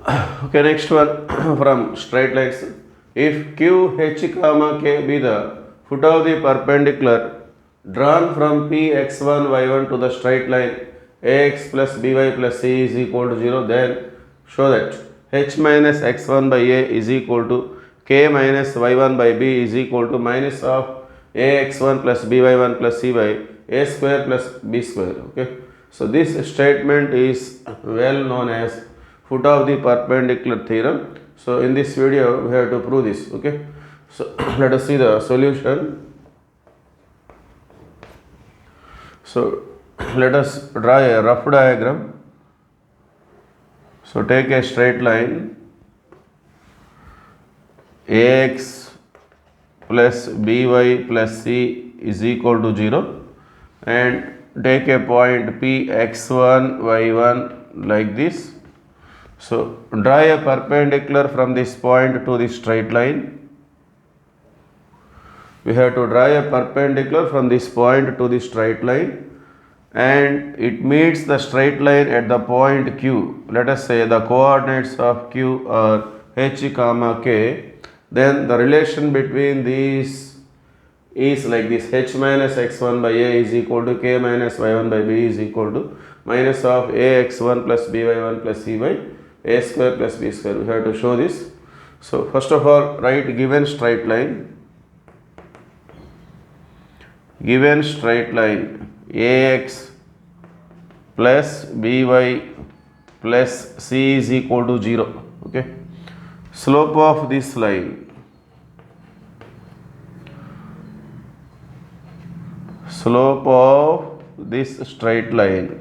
Okay, next one from straight lines. If Q, H, comma K be the foot of the perpendicular drawn from P x1 y1 to the straight line ax plus by plus c is equal to 0, then show that h minus x1 by a is equal to k minus y1 by b is equal to minus of ax1 plus by1 plus c by a square plus b square. Okay, so this statement is well known as foot of the perpendicular theorem. So in this video we have to prove this. Okay, so let us see the solution. So let us draw a rough diagram. So take a straight line ax plus by plus c is equal to 0 and take a point p x1 y1 like this. So draw a perpendicular from this point to this straight line. We have to draw a perpendicular from this point to the straight line and it meets the straight line at the point Q. Let us say the coordinates of Q are h comma k. Then the relation between these is like this: h minus x1 by a is equal to k minus y1 by b is equal to minus of ax1 plus by1 plus c by a square plus b square. We have to show this. So first of all, write given straight line. Given straight line ax plus by plus c is equal to 0. Okay, slope of this line, slope of this straight line,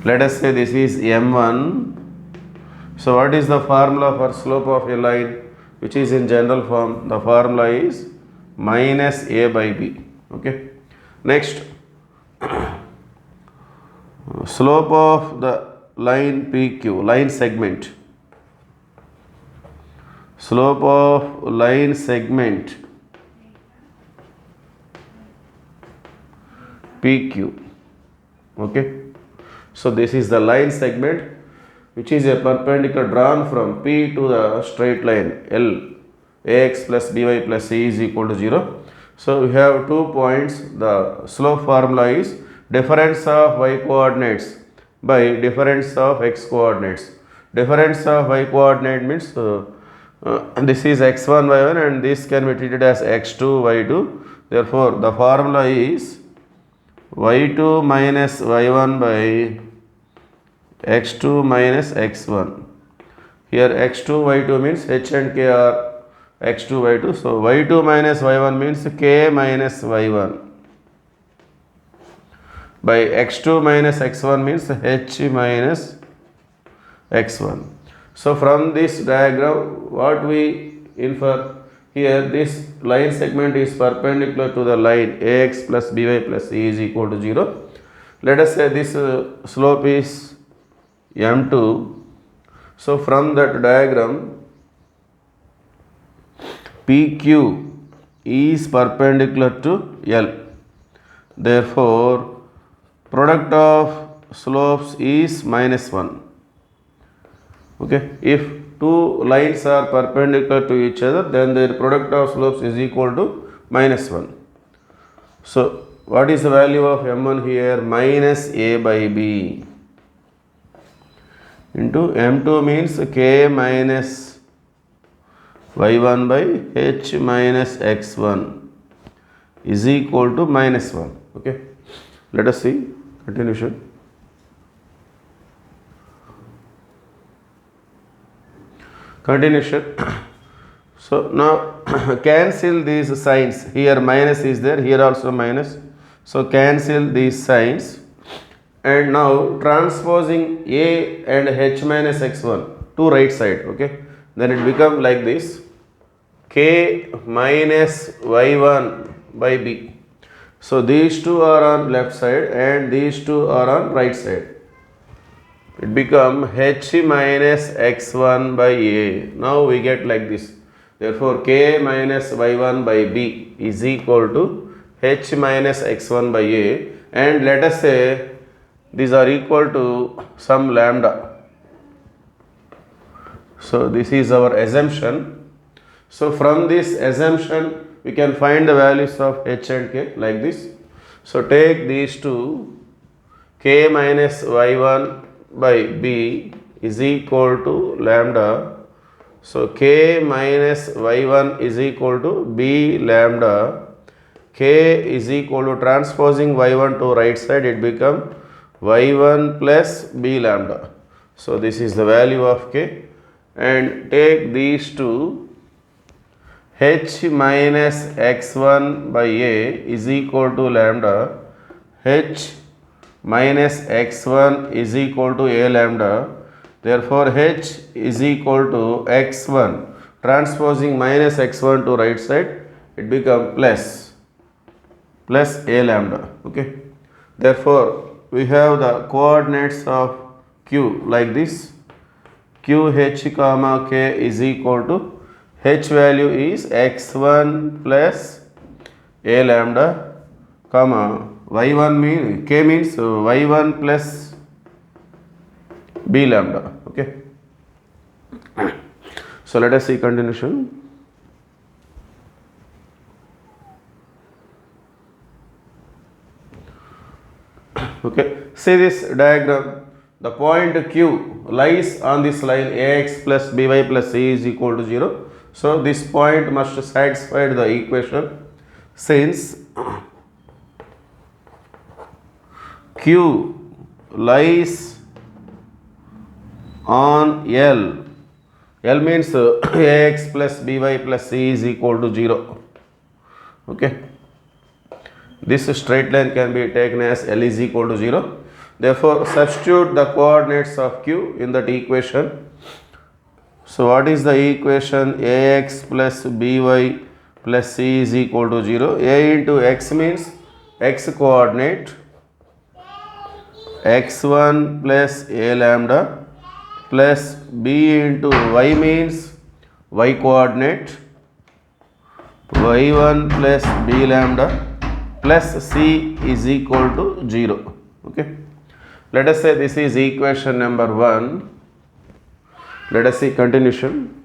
let us say this is m1. So what is the formula for slope of a line which is in general form? The formula is minus a by b. Okay, next, slope of the line PQ, line segment, slope of line segment PQ. Okay, so this is the line segment which is a perpendicular drawn from P to the straight line L, ax plus by plus c is equal to 0. So we have 2 points. The slope formula is difference of y coordinates by difference of x coordinates. Difference of y coordinate means this is x1 y1 and this can be treated as x2 y2. Therefore the formula is y2 minus y1 by x2 minus x1. Here x2 y2 means h and k are x2 y2. So y2 minus y1 means k minus y1 by x2 minus x1 means h minus x1. So from this diagram what we infer here, this line segment is perpendicular to the line ax plus by plus c is equal to 0. Let us say this slope is m2. So from that diagram PQ is perpendicular to L. Therefore product of slopes is minus 1. Okay, if two lines are perpendicular to each other, then their product of slopes is equal to minus 1. So what is the value of m1 here? Minus a by b into m2 means k minus y1 by h minus x1 is equal to minus 1. Okay, let us see continuation. So now cancel these signs. Here minus is there, here also minus. So cancel these signs. And now transposing a and h minus x1 to right side. Okay, then it becomes like this: k minus y1 by b. So these two are on left side and these two are on right side. It becomes h minus x1 by a. Now we get like this. Therefore k minus y1 by b is equal to h minus x1 by a, and let us say these are equal to some lambda. So this is our assumption. So from this assumption we can find the values of h and k like this. So take these two, k minus y1 by b is equal to lambda. So k minus y1 is equal to b lambda. K is equal to transposing y1 to right side, it become y1 plus b lambda. So this is the value of k, and take these two, h minus x1 by a is equal to lambda. H minus x1 is equal to a lambda. Therefore h is equal to x1, transposing minus x1 to right side, it become plus a lambda. Okay, therefore we have the coordinates of q like this. Q h comma k is equal to, h value is x1 plus a lambda, comma y1 mean k means y1 plus b lambda. Okay, so let us see continuation. Okay, see this diagram. The point q lies on this line ax plus by plus c is equal to 0. So this point must satisfy the equation, since q lies on L. L means ax plus by plus c is equal to 0. Okay, this straight line can be taken as L is equal to 0. Therefore substitute the coordinates of q in that equation. So what is the equation? Ax plus by plus c is equal to 0. A into x means x coordinate, x1 plus a lambda, plus b into y means y coordinate, y1 plus b lambda, plus c is equal to 0. Okay, let us say this is equation number 1. Let us see continuation.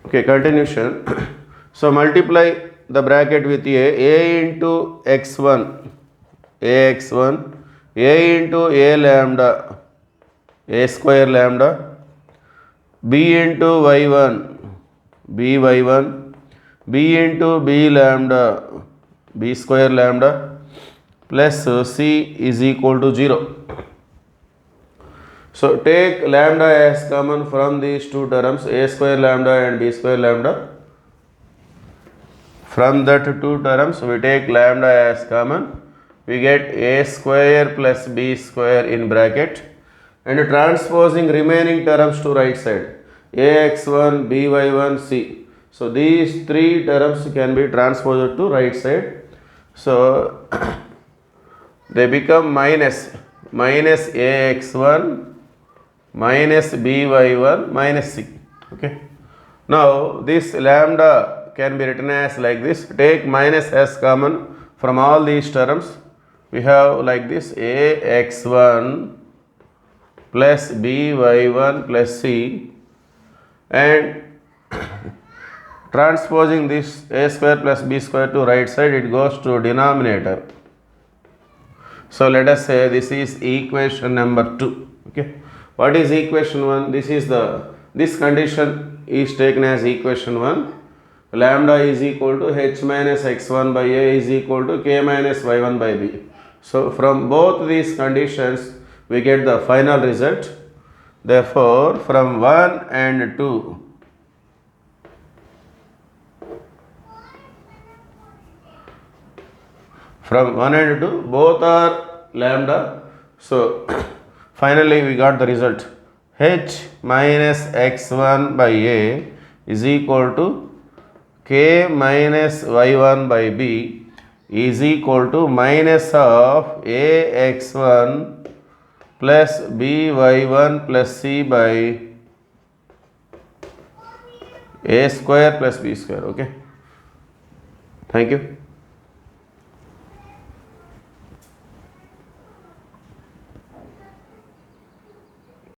Okay, continuation. So multiply the bracket with a into x1, ax1, a into a lambda, a square lambda, b into y1, by1, b into b lambda, b square lambda, plus c is equal to 0. So take lambda as common from these two terms, a square lambda and b square lambda. From that two terms we take lambda as common, we get a square plus b square in bracket, and transposing remaining terms to right side, ax1, by1, c. So these three terms can be transposed to right side. So they become minus ax1 minus by1 minus c. Okay, now this lambda can be written as like this. Take minus as common from all these terms. We have like this, ax1 plus by1 plus c, and transposing this a square plus b square to right side, it goes to denominator. So let us say this is equation number 2. Okay, what is equation 1? This condition is taken as equation 1. Lambda is equal to h minus x1 by a is equal to k minus y1 by b. So from both these conditions we get the final result. Therefore from 1 and 2, from 1 and 2 both are lambda. So finally we got the result, h minus x1 by a is equal to k minus y1 by b is equal to minus of ax1 plus by1 plus c by a square plus b square. Okay, thank you.